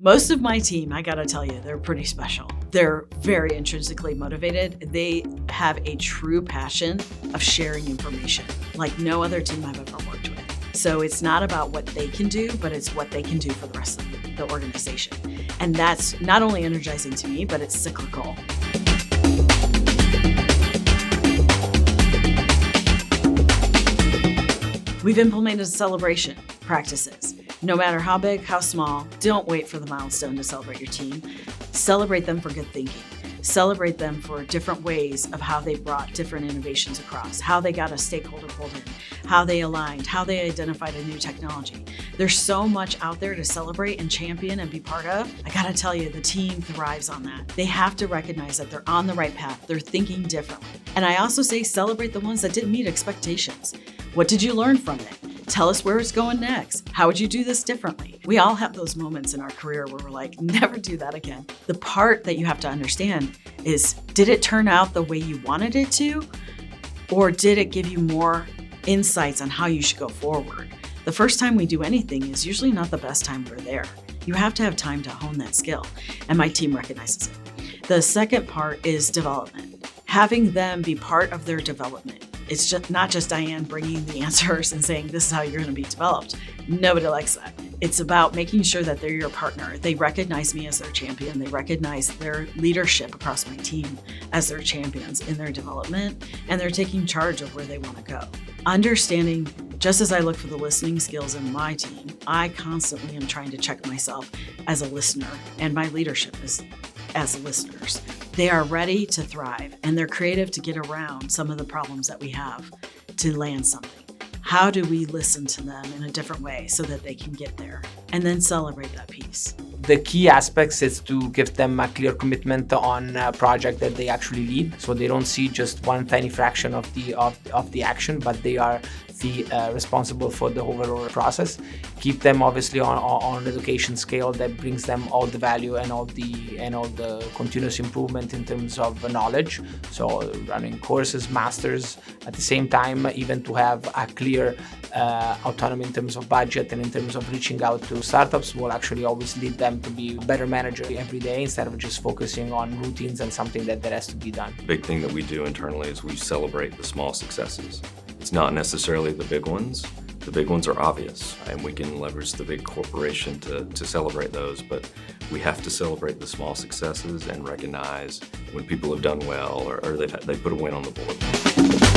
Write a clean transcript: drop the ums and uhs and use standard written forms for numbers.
Most of my team, I gotta tell you, they're pretty special. They're very intrinsically motivated. They have a true passion of sharing information like no other team I've ever worked with. So it's not about what they can do, but it's what they can do for the rest of the organization. And that's not only energizing to me, but it's cyclical. We've implemented celebration practices. No matter how big, how small, don't wait for the milestone to celebrate your team. Celebrate them for good thinking. Celebrate them for different ways of how they brought different innovations across, how they got a stakeholder pulled in, how they aligned, how they identified a new technology. There's so much out there to celebrate and champion and be part of. I gotta tell you, the team thrives on that. They have to recognize that they're on the right path. They're thinking differently. And I also say celebrate the ones that didn't meet expectations. What did you learn from it? Tell us where it's going next. How would you do this differently? We all have those moments in our career where we're like, never do that again. The part that you have to understand is, did it turn out the way you wanted it to? Or did it give you more insights on how you should go forward? The first time we do anything is usually not the best time we're there. You have to have time to hone that skill, and my team recognizes it. The second part is development. Having them be part of their development. It's just not just Diane bringing the answers and saying, this is how you're going to be developed. Nobody likes that. It's about making sure that they're your partner. They recognize me as their champion. They recognize their leadership across my team as their champions in their development, and they're taking charge of where they want to go. Understanding, just as I look for the listening skills in my team, I constantly am trying to check myself as a listener and my leadership as listeners. They are ready to thrive, and they're creative to get around some of the problems that we have to land something. How do we listen to them in a different way so that they can get there? And then celebrate that piece. The key aspects is to give them a clear commitment on a project that they actually lead, so they don't see just one tiny fraction of the action, but they are responsible for the overall process. Keep them obviously on an education scale that brings them all the value and all the continuous improvement in terms of knowledge. So running courses, masters, at the same time, even to have a clear autonomy in terms of budget and in terms of reaching out to startups will actually always lead them to be a better manager every day instead of just focusing on routines and something that has to be done. Big thing that we do internally is we celebrate the small successes. It's not necessarily the big ones. The big ones are obvious, and we can leverage the big corporation to celebrate those, but we have to celebrate the small successes and recognize when people have done well or they put a win on the board.